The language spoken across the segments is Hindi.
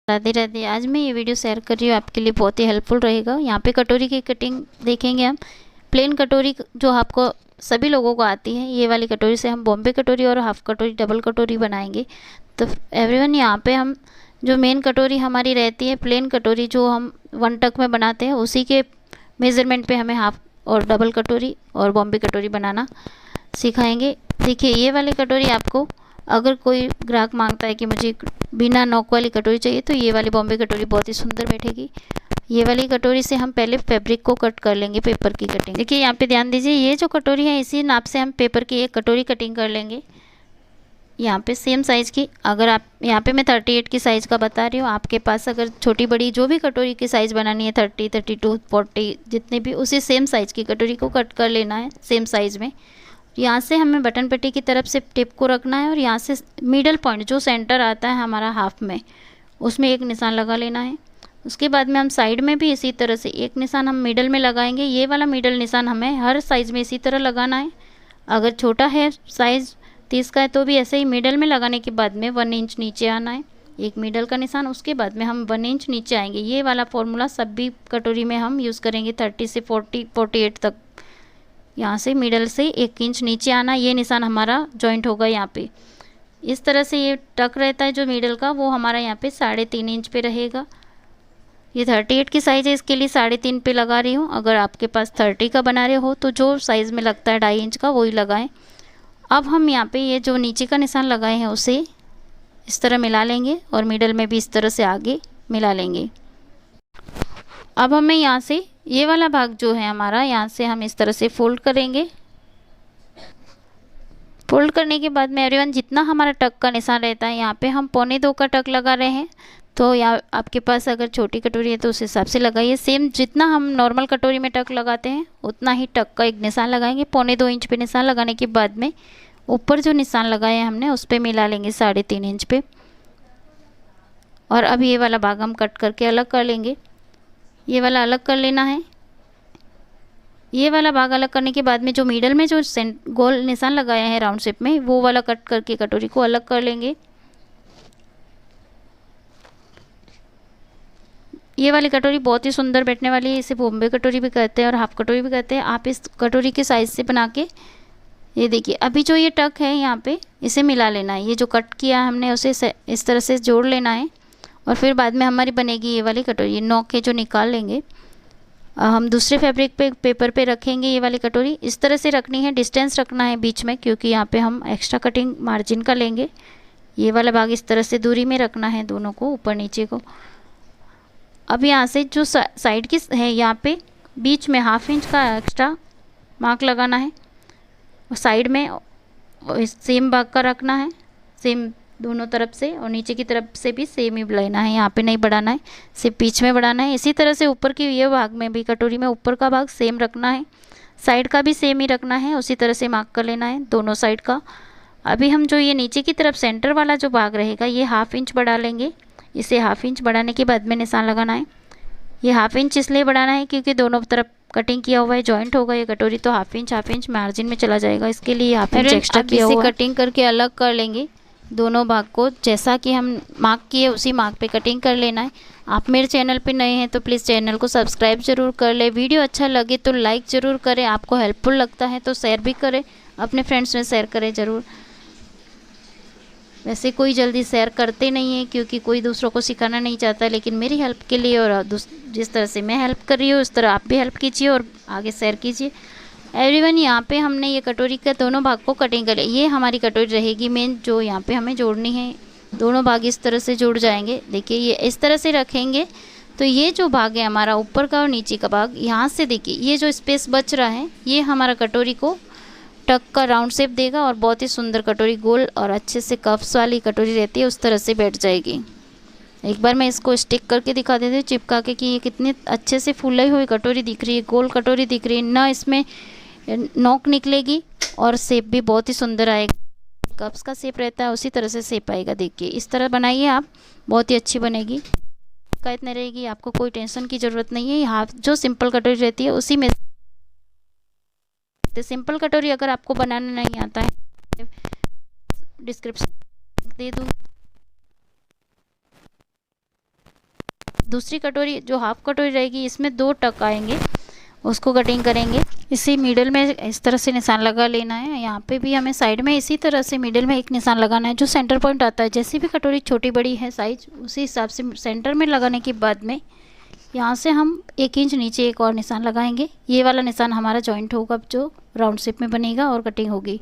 राधे राधे। आज मैं ये वीडियो शेयर कर रही हूँ, आपके लिए बहुत ही हेल्पफुल रहेगा। यहाँ पे कटोरी की कटिंग देखेंगे हम। प्लेन कटोरी जो आपको सभी लोगों को आती है, ये वाली कटोरी से हम बॉम्बे कटोरी और हाफ कटोरी, डबल कटोरी बनाएंगे। तो एवरीवन, यहाँ पे हम जो मेन कटोरी हमारी रहती है, प्लेन कटोरी जो हम 1 टक में बनाते हैं, उसी के मेज़रमेंट पे हमें हाफ और डबल कटोरी और बॉम्बे कटोरी बनाना सिखाएंगे। देखिए, ये वाली कटोरी आपको, अगर कोई ग्राहक मांगता है कि मुझे बिना नॉक वाली कटोरी चाहिए, तो ये वाली बॉम्बे कटोरी बहुत ही सुंदर बैठेगी। ये वाली कटोरी से हम पहले फैब्रिक को कट कर लेंगे, पेपर की कटिंग। देखिए, यहाँ पे ध्यान दीजिए, ये जो कटोरी है इसी नाप से हम पेपर की एक कटोरी कटिंग कर लेंगे। यहाँ पे सेम साइज़ की, अगर आप यहाँ पे मैं 38 की साइज़ का बता रही हूँ, आपके पास अगर छोटी बड़ी जो भी कटोरी की साइज़ बनानी है, 30, 32, 40 जितने भी, उसी सेम साइज़ की कटोरी को कट कर लेना है सेम साइज़ में। यहाँ से हमें बटन पट्टी की तरफ से टिप को रखना है और यहाँ से मिडल पॉइंट जो सेंटर आता है हमारा हाफ में, उसमें एक निशान लगा लेना है। उसके बाद में हम साइड में भी इसी तरह से एक निशान हम मिडल में लगाएंगे। ये वाला मिडल निशान हमें हर साइज़ में इसी तरह लगाना है। अगर छोटा है साइज़ 30 का है तो भी ऐसे ही मिडल में लगाने के बाद में 1 इंच नीचे आना है, एक मिडल का निशान। उसके बाद में हम 1 इंच नीचे आएंगे। ये वाला फॉर्मूला सभी कटोरी में हम यूज़ करेंगे, 30 से 40, 48 तक। यहाँ से मिडल से 1 इंच नीचे आना, ये निशान हमारा जॉइंट होगा यहाँ पे। इस तरह से ये टक रहता है जो मिडल का, वो हमारा यहाँ पे 3.5 इंच पे रहेगा। ये 38 की साइज़ है, इसके लिए 3.5 पे लगा रही हूँ। अगर आपके पास 30 का बना रहे हो तो जो साइज़ में लगता है 2.5 इंच का, वही लगाएं। अब हम यहाँ पे ये जो नीचे का निशान लगाए हैं उसे इस तरह मिला लेंगे और मिडल में भी इस तरह से आगे मिला लेंगे। अब हमें यहाँ से ये वाला भाग जो है हमारा, यहाँ से हम इस तरह से फोल्ड करेंगे। फोल्ड करने के बाद में एवरीवन, जितना हमारा टक का निशान रहता है, यहाँ पे हम 1.25 का टक लगा रहे हैं। तो या आपके पास अगर छोटी कटोरी है तो उस हिसाब से लगाइए। सेम जितना हम नॉर्मल कटोरी में टक लगाते हैं उतना ही टक का एक निशान लगाएंगे। 1.25 इंच पे निशान लगाने के बाद में ऊपर जो निशान लगाए हैं हमने, उस पर मिला लेंगे 3.5 इंच पे। और अब ये वाला भाग हम कट करके अलग कर लेंगे। ये वाला अलग कर लेना है। ये वाला भाग अलग करने के बाद में जो मिडल में जो गोल निशान लगाया है राउंड शेप में, वो वाला कट करके कटोरी को अलग कर लेंगे। ये वाली कटोरी बहुत ही सुंदर बैठने वाली है। इसे बॉम्बे कटोरी भी कहते हैं और हाफ कटोरी भी कहते हैं। आप इस कटोरी के साइज से बना के, ये देखिए, अभी जो ये टक है यहाँ पे, इसे मिला लेना है। ये जो कट किया हमने उसे इस तरह से जोड़ लेना है और फिर बाद में हमारी बनेगी ये वाली कटोरी। ये नॉक के जो निकाल लेंगे, हम दूसरे फैब्रिक पे पेपर पे रखेंगे। ये वाली कटोरी इस तरह से रखनी है, डिस्टेंस रखना है बीच में, क्योंकि यहाँ पे हम एक्स्ट्रा कटिंग मार्जिन का लेंगे। ये वाला भाग इस तरह से दूरी में रखना है दोनों को, ऊपर नीचे को। अब यहाँ से जो साइड की है, यहाँ पे बीच में 1/2 इंच का एक्स्ट्रा मार्क लगाना है और साइड में सेम भाग का रखना है, सेम दोनों तरफ से, और नीचे की तरफ से भी सेम ही लेना है। यहाँ पे नहीं बढ़ाना है, सिर्फ बीच में बढ़ाना है। इसी तरह से ऊपर की ये भाग में भी, कटोरी में ऊपर का भाग सेम रखना है, साइड का भी सेम ही रखना है। उसी तरह से मार्क कर लेना है दोनों साइड का। अभी हम जो ये नीचे की तरफ सेंटर वाला जो भाग रहेगा, ये 1/2 इंच बढ़ा लेंगे। इसे 1/2 इंच बढ़ाने के बाद में निशान लगाना है। ये 1/2 इंच इसलिए बढ़ाना है क्योंकि दोनों तरफ कटिंग किया हुआ है, जॉइंट होगा ये कटोरी, तो 1/2 इंच मार्जिन में चला जाएगा। इसके लिए 1/2 इंच एक्स्ट्रा किया हुआ है। कटिंग करके अलग कर लेंगे दोनों भाग को। जैसा कि हम मार्क किए उसी मार्क पे कटिंग कर लेना है। आप मेरे चैनल पे नए हैं तो प्लीज़ चैनल को सब्सक्राइब जरूर कर ले। वीडियो अच्छा लगे तो लाइक ज़रूर करें। आपको हेल्पफुल लगता है तो शेयर भी करें, अपने फ्रेंड्स में शेयर करें ज़रूर। वैसे कोई जल्दी शेयर करते नहीं है क्योंकि कोई दूसरों को सिखाना नहीं चाहता, लेकिन मेरी हेल्प के लिए और जिस तरह से मैं हेल्प कर रही हूँ उस तरह आप भी हेल्प कीजिए और आगे शेयर कीजिए। एवरीवन, यहाँ पे हमने ये कटोरी का दोनों भाग को कटिंग कर लिया। ये हमारी कटोरी रहेगी मेन, जो यहाँ पे हमें जोड़नी है। दोनों भाग इस तरह से जुड़ जाएंगे। देखिए, ये इस तरह से रखेंगे तो ये जो भाग है हमारा ऊपर का और नीचे का भाग, यहाँ से देखिए ये जो स्पेस बच रहा है, ये हमारा कटोरी को टक का राउंड शेप देगा और बहुत ही सुंदर कटोरी, गोल और अच्छे से कफ्स वाली कटोरी रहती है, उस तरह से बैठ जाएगी। एक बार मैं इसको स्टिक करके दिखा देती हूँ चिपका के कि ये कितनी अच्छे से फूलाई हुई कटोरी दिख रही है, गोल कटोरी दिख रही है ना, इसमें नोक निकलेगी और शेप भी बहुत ही सुंदर आएगा। कप्स का शेप रहता है उसी तरह से शेप आएगा। देखिए, इस तरह बनाइए आप, बहुत ही अच्छी बनेगी। शिकायत नहीं रहेगी, आपको कोई टेंशन की ज़रूरत नहीं है। यहाँ जो सिंपल कटोरी रहती है उसी में, सिंपल कटोरी अगर आपको बनाना नहीं आता है डिस्क्रिप्शन दे दूँ। दूसरी कटोरी जो हाफ कटोरी रहेगी इसमें 2 टक आएंगे, उसको कटिंग करेंगे। इसी मिडिल में इस तरह से निशान लगा लेना है। यहाँ पे भी हमें साइड में इसी तरह से मिडिल में एक निशान लगाना है जो सेंटर पॉइंट आता है। जैसी भी कटोरी छोटी बड़ी है साइज, उसी हिसाब से सेंटर में लगाने के बाद में यहाँ से हम 1 इंच नीचे एक और निशान लगाएंगे। ये वाला निशान हमारा जॉइंट होगा जो राउंड शेप में बनेगा और कटिंग होगी।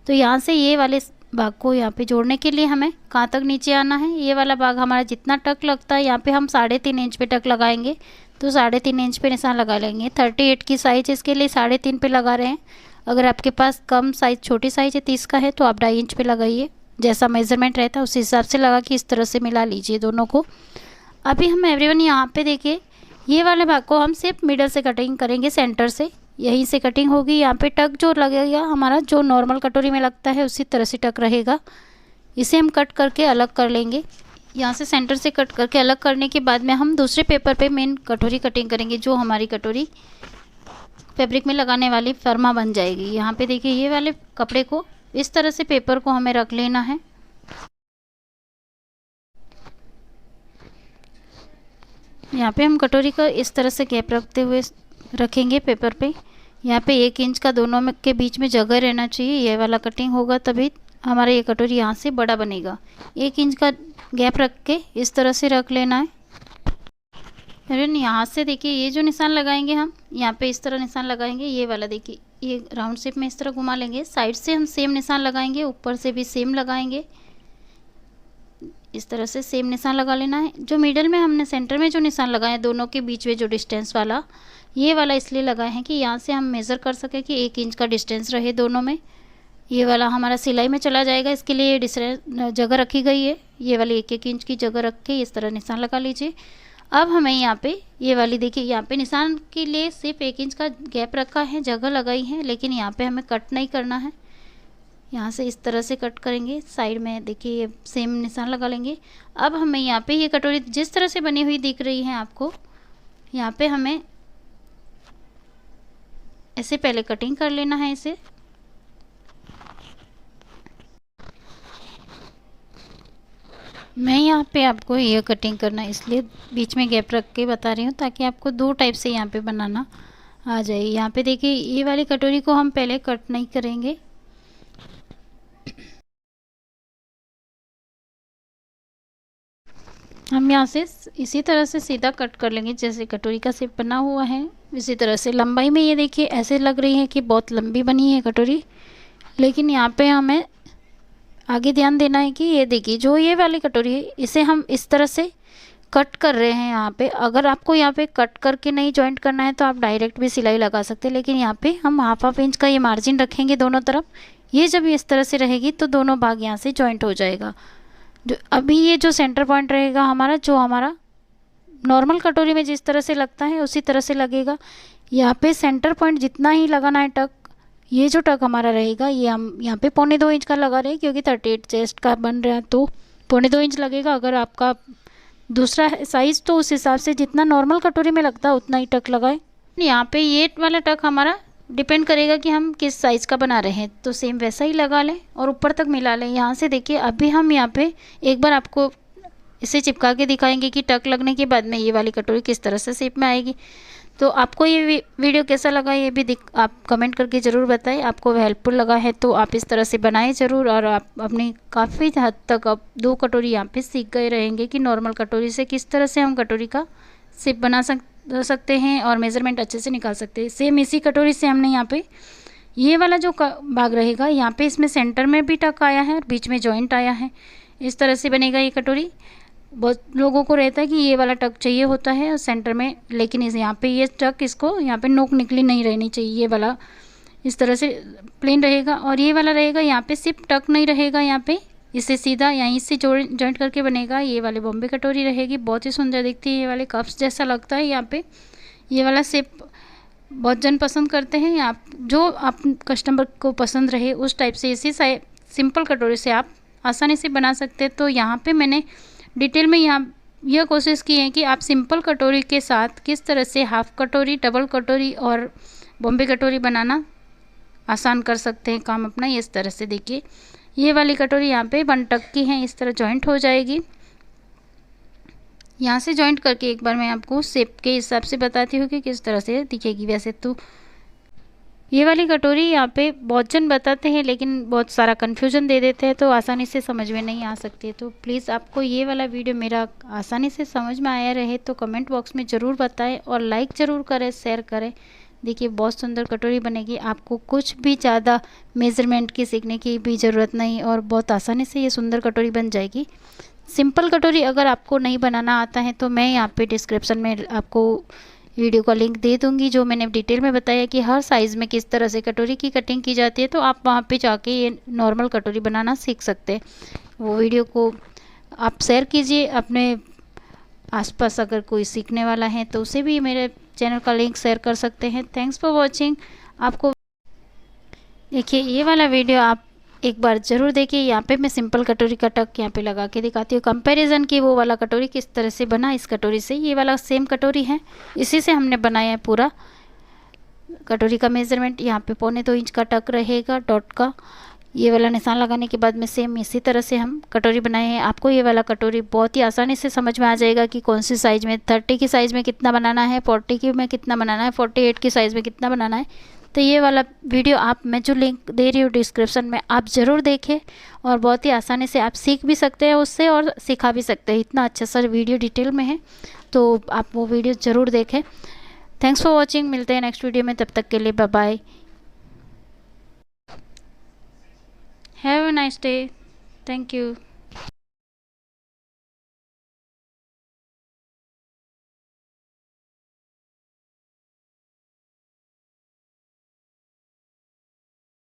तो यहाँ से ये वाले भाग को यहाँ पे जोड़ने के लिए हमें कहाँ तक नीचे आना है, ये वाला भाग हमारा जितना टक लगता है यहाँ पे हम 3.5 इंच पे टक लगाएंगे। तो 3.5 इंच पे निशान लगा लेंगे। 38 की साइज इसके लिए 3.5 पे लगा रहे हैं। अगर आपके पास कम साइज छोटी साइज है 30 का है तो आप 2.5 इंच पे लगाइए। जैसा मेज़रमेंट रहता है उस हिसाब से लगा के इस तरह से मिला लीजिए दोनों को। अभी हम एवरीवन यहाँ पे देखिए, ये वाले भाग को हम सिर्फ मिडल से कटिंग करेंगे, सेंटर से यहीं से कटिंग होगी। यहाँ पे टक जो लगेगा हमारा जो नॉर्मल कटोरी में लगता है उसी तरह से टक रहेगा। इसे हम कट करके अलग कर लेंगे। यहाँ से सेंटर से कट करके अलग करने के बाद में हम दूसरे पेपर पे मेन कटोरी कटिंग करेंगे, जो हमारी कटोरी फैब्रिक में लगाने वाली फर्मा बन जाएगी। यहाँ पे देखिए, ये वाले कपड़े को इस तरह से पेपर को हमें रख लेना है। यहाँ पे हम कटोरी का इस तरह से गैप रखते हुए रखेंगे पेपर पे। यहाँ पे 1 इंच का दोनों के बीच में जगह रहना चाहिए। ये वाला कटिंग होगा तभी हमारा ये कटोरी यहाँ से बड़ा बनेगा। 1 इंच का गैप रख के इस तरह से रख लेना है। फिर यहाँ से देखिए, ये जो निशान लगाएंगे हम यहाँ पे इस तरह निशान लगाएंगे। ये वाला देखिए, ये राउंड शेप में इस तरह घुमा लेंगे। साइड से हम सेम निशान लगाएंगे, ऊपर से भी सेम लगाएंगे। इस तरह से सेम निशान लगा लेना है। जो मिडल में हमने सेंटर में जो निशान लगाए हैं दोनों के बीच में जो डिस्टेंस वाला, ये वाला इसलिए लगाए हैं कि यहाँ से हम मेज़र कर सकें कि 1 इंच का डिस्टेंस रहे दोनों में। ये वाला हमारा सिलाई में चला जाएगा, इसके लिए जगह रखी गई है। ये वाली 1-1 इंच की जगह रख के इस तरह निशान लगा लीजिए। अब हमें यहाँ पे ये वाली देखिए, यहाँ पे निशान के लिए सिर्फ 1 इंच का गैप रखा है, जगह लगाई है, लेकिन यहाँ पे हमें कट नहीं करना है। यहाँ से इस तरह से कट करेंगे। साइड में देखिए ये सेम निशान लगा लेंगे। अब हमें यहाँ पे ये कटोरी जिस तरह से बनी हुई दिख रही है आपको, यहाँ पे हमें ऐसे पहले कटिंग कर लेना है इसे। मैं यहाँ पे आपको ये कटिंग करना इसलिए बीच में गैप रख के बता रही हूँ ताकि आपको 2 टाइप से यहाँ पे बनाना आ जाए। यहाँ पे देखिए, ये वाली कटोरी को हम पहले कट नहीं करेंगे। हम यहाँ से इसी तरह से सीधा कट कर लेंगे जैसे कटोरी का शेप बना हुआ है। इसी तरह से लंबाई में ये देखिए ऐसे लग रही है कि बहुत लंबी बनी है कटोरी, लेकिन यहाँ पे हमें आगे ध्यान देना है कि ये देखिए जो ये वाली कटोरी है इसे हम इस तरह से कट कर रहे हैं। यहाँ पे अगर आपको यहाँ पे कट करके नहीं जॉइंट करना है तो आप डायरेक्ट भी सिलाई लगा सकते हैं, लेकिन यहाँ पे हम हाफ इंच का ये मार्जिन रखेंगे दोनों तरफ। ये जब इस तरह से रहेगी तो दोनों भाग यहाँ से जॉइंट हो जाएगा। जो अभी ये जो सेंटर पॉइंट रहेगा हमारा, जो हमारा नॉर्मल कटोरी में जिस तरह से लगता है उसी तरह से लगेगा। यहाँ पे सेंटर पॉइंट जितना ही लगाना है टक, ये जो टक हमारा रहेगा ये हम यहाँ पे 1.25 इंच का लगा रहे हैं क्योंकि 38 चेस्ट का बन रहा है तो 1.25 इंच लगेगा। अगर आपका दूसरा साइज़ तो उस हिसाब से जितना नॉर्मल कटोरी में लगता है उतना ही टक लगाएं। यहाँ पे ये वाला टक हमारा डिपेंड करेगा कि हम किस साइज़ का बना रहे हैं, तो सेम वैसा ही लगा लें और ऊपर तक मिला लें। यहाँ से देखिए, अभी हम यहाँ पे एक बार आपको इसे चिपका के दिखाएंगे कि टक लगने के बाद में ये वाली कटोरी किस तरह से शेप में आएगी। तो आपको ये वीडियो कैसा लगा ये भी आप कमेंट करके ज़रूर बताएं। आपको हेल्पफुल लगा है तो आप इस तरह से बनाएं ज़रूर, और आप अपनी काफ़ी हद तक अब 2 कटोरी यहाँ पे सीख गए रहेंगे कि नॉर्मल कटोरी से किस तरह से हम कटोरी का शेप बना सकते हैं और मेज़रमेंट अच्छे से निकाल सकते हैं। सेम इसी कटोरी से हमने यहाँ पे ये वाला जो भाग रहेगा यहाँ पे इसमें सेंटर में भी टक आया है और बीच में जॉइंट आया है। इस तरह से बनेगा ये कटोरी। बहुत लोगों को रहता है कि ये वाला टक चाहिए होता है सेंटर में, लेकिन इस यहाँ पे ये टक इसको यहाँ पे नोक निकली नहीं रहनी चाहिए। ये वाला इस तरह से प्लेन रहेगा और ये वाला रहेगा यहाँ पे सिर्फ टक नहीं रहेगा, यहाँ पे इसे सीधा यहीं से जॉइंट करके बनेगा। ये वाली बॉम्बे कटोरी रहेगी, बहुत ही सुंदर दिखती है। ये वाले कप्स जैसा लगता है। यहाँ पे ये वाला शेप बहुत जन पसंद करते हैं। आप जो आप कस्टमर को पसंद रहे उस टाइप से इसी सिंपल कटोरी से आप आसानी से बना सकते हैं। तो यहाँ पे मैंने डिटेल में यहाँ यह कोशिश की है कि आप सिंपल कटोरी के साथ किस तरह से हाफ कटोरी, डबल कटोरी और बॉम्बे कटोरी बनाना आसान कर सकते हैं काम अपना। इस तरह से देखिए, ये वाली कटोरी यहाँ पे 1 टक की है, इस तरह जॉइंट हो जाएगी। यहाँ से जॉइंट करके एक बार मैं आपको शेप के हिसाब से बताती हूँ कि किस तरह से दिखेगी। वैसे तो ये वाली कटोरी यहाँ पे बहुत जन बताते हैं, लेकिन बहुत सारा कन्फ्यूजन दे देते हैं, तो आसानी से समझ में नहीं आ सकती है। तो प्लीज़ आपको ये वाला वीडियो मेरा आसानी से समझ में आया रहे तो कमेंट बॉक्स में ज़रूर बताएं और लाइक ज़रूर करें, शेयर करें। देखिए बहुत सुंदर कटोरी बनेगी, आपको कुछ भी ज़्यादा मेज़रमेंट की सीखने की भी ज़रूरत नहीं और बहुत आसानी से ये सुंदर कटोरी बन जाएगी। सिंपल कटोरी अगर आपको नहीं बनाना आता है तो मैं यहाँ पे डिस्क्रिप्शन में आपको वीडियो का लिंक दे दूंगी, जो मैंने डिटेल में बताया कि हर साइज़ में किस तरह से कटोरी की कटिंग की जाती है, तो आप वहाँ पे जाके ये नॉर्मल कटोरी बनाना सीख सकते हैं। वो वीडियो को आप शेयर कीजिए अपने आसपास, अगर कोई सीखने वाला है तो उसे भी मेरे चैनल का लिंक शेयर कर सकते हैं। Thanks for watching. आपको देखिए ये वाला वीडियो आप एक बार ज़रूर देखिए। यहाँ पे मैं सिंपल कटोरी का टक यहाँ पे लगा के दिखाती हूँ कंपैरिजन की वो वाला कटोरी किस तरह से बना इस कटोरी से। ये वाला सेम कटोरी है, इसी से हमने बनाया है पूरा। कटोरी का मेज़रमेंट यहाँ पे 1.25 इंच का टक रहेगा डॉट का। ये वाला निशान लगाने के बाद में सेम इसी तरह से हम कटोरी बनाए हैं। आपको ये वाला कटोरी बहुत ही आसानी से समझ में आ जाएगा कि कौन सी साइज़ में, 30 की साइज़ में कितना बनाना है, 40 की में कितना बनाना है, 48 की साइज़ में कितना बनाना है। तो ये वाला वीडियो आप, मैं जो लिंक दे रही हूँ डिस्क्रिप्शन में, आप ज़रूर देखें और बहुत ही आसानी से आप सीख भी सकते हैं उससे और सिखा भी सकते हैं। इतना अच्छा सा वीडियो डिटेल में है, तो आप वो वीडियो ज़रूर देखें। Thanks for watching. मिलते हैं नेक्स्ट वीडियो में, तब तक के लिए bye bye. Have a nice day. Thank you.